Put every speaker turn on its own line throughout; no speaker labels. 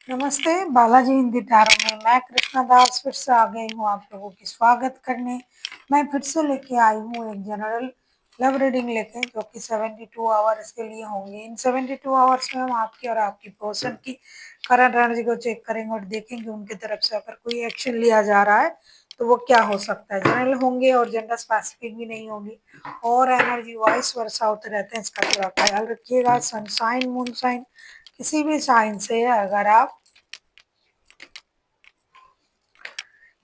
नमस्ते, बालाजी हिंदी टैरो में मैं कृष्णा दास फिर से आ गई हूँ आप लोगों की स्वागत करने। मैं फिर से लेके आई हूँ एक जनरल लव रीडिंग लेके, जो कि 72 आवर्स के लिए होंगे। इन 72 आवर्स में हम आपकी और आपकी पर्सन की करंट एनर्जी को चेक करेंगे और देखेंगे उनकी तरफ से अगर कोई एक्शन लिया जा रहा है तो वो क्या हो सकता है। जनरल होंगे और जेंडर स्पेसिफिक भी नहीं होगी और एनर्जी वाइस वर्षा होते रहते हैं, इसका थोड़ा ख्याल रखिएगा। सनसाइन मून साइन किसी भी साइन से अगर आप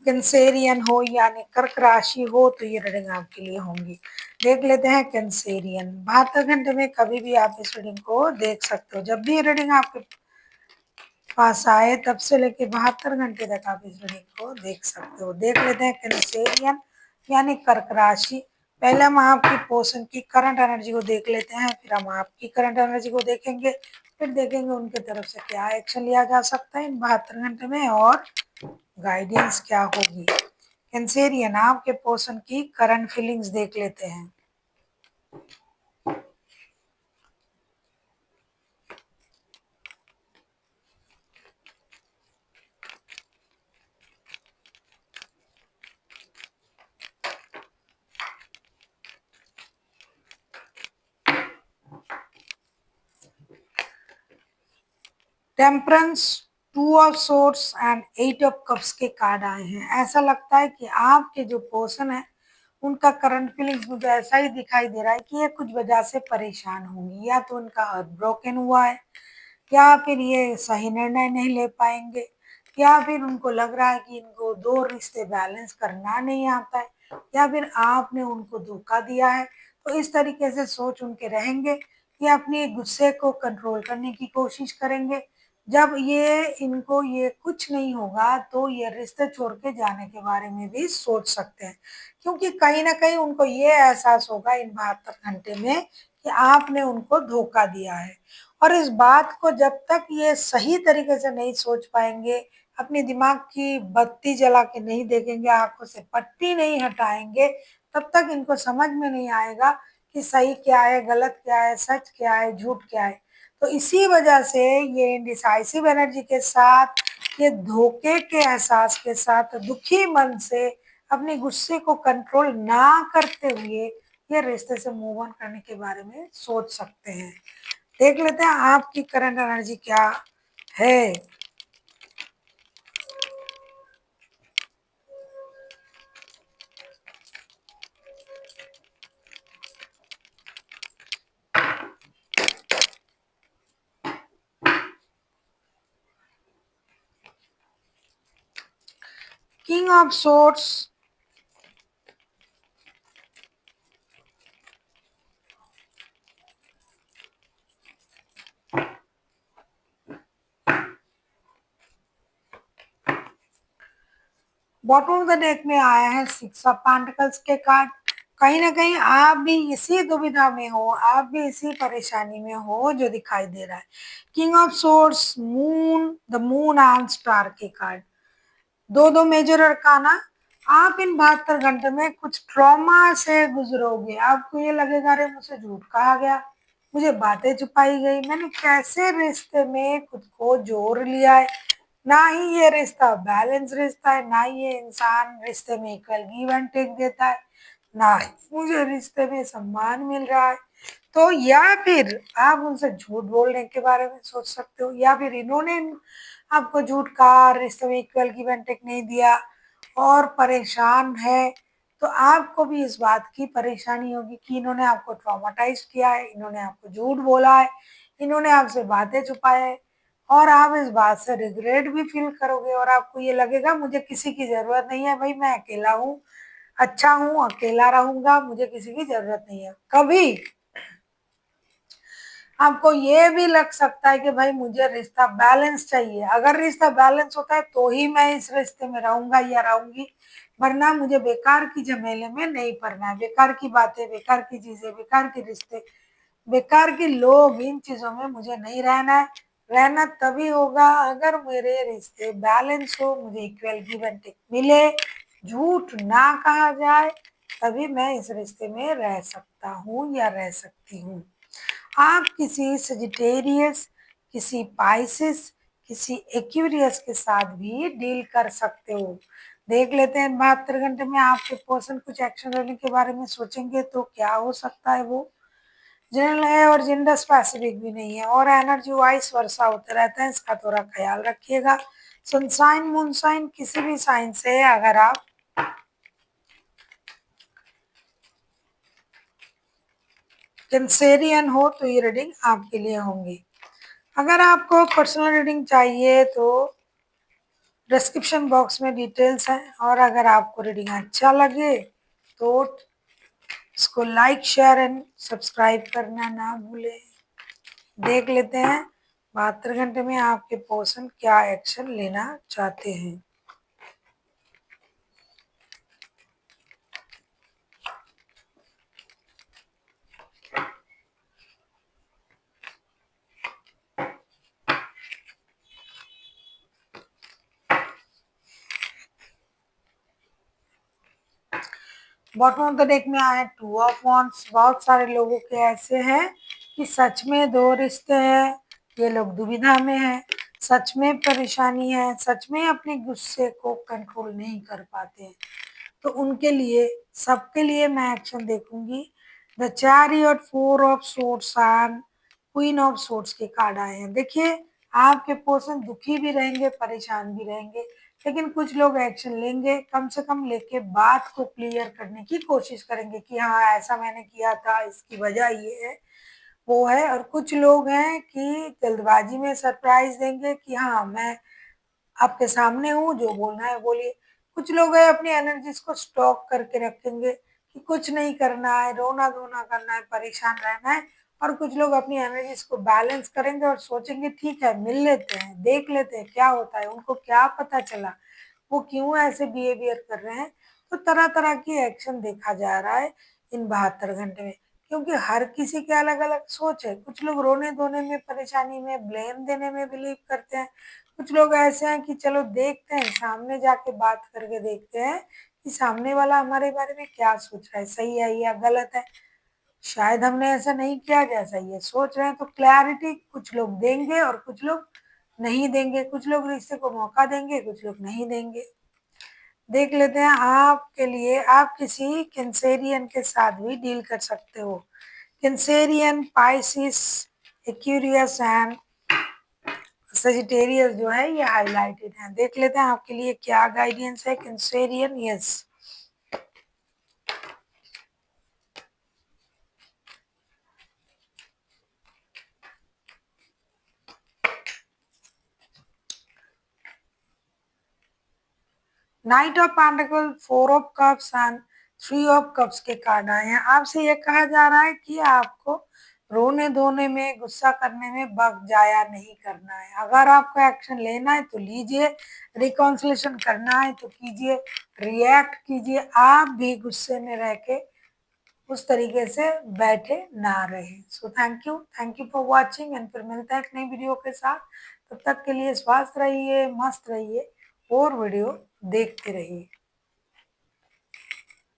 कैंसेरियन हो यानी कर्क राशि हो तो ये रीडिंग आपके लिए होंगी। देख लेते हैं कैंसेरियन। 72 घंटे में कभी भी आप इस रीडिंग को देख सकते हो। जब भी ये रीडिंग आपके पास आए तब से लेके 72 घंटे तक आप इस रीडिंग को देख सकते हो। देख लेते हैं कैंसेरियन यानी कर्क राशि। पहले हम आपकी पोर्शन की करंट एनर्जी को देख लेते हैं, फिर हम आपकी करंट एनर्जी को देखेंगे, फिर देखेंगे उनके तरफ से क्या एक्शन लिया जा सकता है इन 72 घंटे में और गाइडेंस क्या होगी। कैंसेरियन आपके पर्सन की करंट फीलिंग्स देख लेते हैं। Temperance, two of swords and 8 of cups के कार्ड आए हैं। ऐसा लगता है कि आपके जो पर्सन है उनका करंट फीलिंग्स मुझे ऐसा ही दिखाई दे रहा है कि ये कुछ वजह से परेशान होंगी। या तो उनका हार्ट ब्रोकन हुआ है, या फिर ये सही निर्णय नहीं ले पाएंगे, या फिर उनको लग रहा है कि इनको दो रिश्ते बैलेंस करना नहीं आता है, या फिर आपने उनको धोखा दिया है। तो इस तरीके से सोच उनके रहेंगे। ये अपने गुस्से को कंट्रोल करने की कोशिश करेंगे। जब ये इनको ये कुछ नहीं होगा तो ये रिश्ते छोड़ के जाने के बारे में भी सोच सकते हैं, क्योंकि कहीं ना कहीं उनको ये एहसास होगा इन 72 घंटे में कि आपने उनको धोखा दिया है। और इस बात को जब तक ये सही तरीके से नहीं सोच पाएंगे, अपने दिमाग की बत्ती जला के नहीं देखेंगे, आंखों से पट्टी नहीं हटाएंगे, तब तक इनको समझ में नहीं आएगा कि सही क्या है, गलत क्या है, सच क्या है, झूठ क्या है। तो इसी वजह से ये इंडिसाइसिव एनर्जी के साथ, ये धोखे के एहसास के साथ, दुखी मन से अपने गुस्से को कंट्रोल ना करते हुए ये रिश्ते से मूव ऑन करने के बारे में सोच सकते हैं। देख लेते हैं आपकी करंट एनर्जी क्या है। King of swords, bottom of the deck में आया है 6 ऑफ पेंटिकल्स के कार्ड। कहीं ना कहीं आप भी इसी दुविधा में हो, आप भी इसी परेशानी में हो जो दिखाई दे रहा है। King of swords, moon, the moon and star के कार्ड, दो दो मेजर अरकाना। आप इन 72 घंटे में कुछ ट्रॉमा से गुजरोगे। आपको ये लगेगा अरे मुझसे झूठ कहा गया, मुझे बातें छुपाई गई, मैंने कैसे रिश्ते में खुद को जोड़ लिया है। ना ही ये रिश्ता बैलेंस रिश्ता है, ना ही ये इंसान रिश्ते में इक्वल गिव एंड टेक देता है, ना ही मुझे रिश्ते में सम्मान मिल रहा है। तो या फिर आप उनसे झूठ बोलने के बारे में सोच सकते हो, या फिर इन्होंने आपको झूठ कहा, रिश्ते में इक्वल गिव एंड टेक नहीं दिया और परेशान है। तो आपको भी इस बात की परेशानी होगी कि इन्होंने आपको ट्रॉमाटाइज किया है, इन्होंने आपको झूठ बोला है, इन्होंने आपसे बातें छुपाए है। और आप इस बात से रिग्रेट भी फील करोगे और आपको ये लगेगा मुझे किसी की जरूरत नहीं है, भाई मैं अकेला हूँ, अच्छा हूँ, अकेला रहूंगा, मुझे किसी की जरूरत नहीं है। कभी आपको ये भी लग सकता है कि भाई मुझे रिश्ता बैलेंस चाहिए, अगर रिश्ता बैलेंस होता है तो ही मैं इस रिश्ते में रहूंगा या रहूंगी, वरना मुझे बेकार की झमेले में नहीं पड़ना है। बेकार की बातें, बेकार की चीजें, बेकार के रिश्ते, बेकार के लोग, इन चीजों में मुझे नहीं रहना है। रहना तभी होगा अगर मेरे रिश्ते बैलेंस हो, मुझे इक्वल गिव एंड टेक मिले, झूठ ना कहा जाए, तभी मैं इस रिश्ते में रह सकता हूँ या रह सकती हूँ। आप किसी सजिटेरियस, किसी पाइसिस, किसी एक्यूरियस के साथ भी डील कर सकते हो। देख लेते हैं 72 घंटे में आपके पर्सन कुछ एक्शन लेने के बारे में सोचेंगे तो क्या हो सकता है वो। जनरल है और जेंडर स्पेसिफिक भी नहीं है और एनर्जी वाइज वर्षा होता रहता है, इसका थोड़ा ख्याल रखिएगा। सनसाइन मूनसाइन किसी भी साइन से अगर आप कैंसेरियन हो तो ये रीडिंग आपके लिए होंगी। अगर आपको पर्सनल रीडिंग चाहिए तो डिस्क्रिप्शन बॉक्स में डिटेल्स हैं और अगर आपको रीडिंग अच्छा लगे तो इसको लाइक शेयर एंड सब्सक्राइब करना ना भूलें। देख लेते हैं 72 घंटे में आपके पर्सन क्या एक्शन लेना चाहते हैं। बॉटम ऑफ द डेक में आए 2 ऑफ वांड्स। बहुत सारे लोगों के ऐसे हैं कि सच में 2 रिश्ते हैं, ये लोग दुविधा में हैं, सच में परेशानी है, सच में अपने गुस्से को कंट्रोल नहीं कर पाते हैं। तो उनके लिए सबके लिए मैं एक्शन देखूंगी। The chariot, 4 of swords and queen of swords के कार्ड आए हैं। देखिए आपके पर्सन दुखी भी रहेंगे, परेशान भी रहेंगे, लेकिन कुछ लोग एक्शन लेंगे, कम से कम लेके बात को क्लियर करने की कोशिश करेंगे कि हाँ ऐसा मैंने किया था, इसकी वजह ये है वो है। और कुछ लोग हैं कि जल्दबाजी में सरप्राइज देंगे कि हाँ मैं आपके सामने हूँ, जो बोलना है बोलिए। कुछ लोग हैं अपनी एनर्जीज को स्टॉक करके रखेंगे कि कुछ नहीं करना है, रोना धोना करना है, परेशान रहना है। और कुछ लोग अपनी एनर्जीज को बैलेंस करेंगे और सोचेंगे ठीक है मिल लेते हैं, देख लेते हैं क्या होता है, उनको क्या पता चला वो क्यों ऐसे बिहेवियर कर रहे हैं। तो तरह तरह की एक्शन देखा जा रहा है इन 72 घंटे में, क्योंकि हर किसी के अलग अलग सोच है। कुछ लोग रोने धोने में, परेशानी में, ब्लेम देने में बिलीव करते हैं। कुछ लोग ऐसे हैं कि चलो देखते हैं, सामने जाके बात करके देखते हैं कि सामने वाला हमारे बारे में क्या सोच रहा है, सही है या गलत है। शायद हमने ऐसा नहीं किया जैसा ये सोच रहे हैं। तो क्लैरिटी कुछ लोग देंगे और कुछ लोग नहीं देंगे। कुछ लोग रिश्ते को मौका देंगे, कुछ लोग नहीं देंगे। देख लेते हैं आपके लिए। आप किसी कैंसेरियन के साथ भी डील कर सकते हो। Cancerian, Pisces, Aquarius and Sagittarius जो है ये हाईलाइटेड है। देख लेते हैं आपके लिए क्या गाइडेंस है। Cancerian, yes, 9 of pentacle, 4 of cups and 3 of cups के कार्ड आए हैं। आपसे ये कहा जा रहा है कि आपको रोने धोने में, गुस्सा करने में वक्त जाया नहीं करना है। अगर आपको एक्शन लेना है तो लीजिए, रिकॉन्सिलेशन करना है तो कीजिए, रिएक्ट कीजिए। आप भी गुस्से में रह के उस तरीके से बैठे ना रहे। So thank you for watching and फिर मिलते हैं एक नई वीडियो के साथ। तब तक के लिए स्वस्थ रहिए, मस्त रहिए और वीडियो देखते रहिए।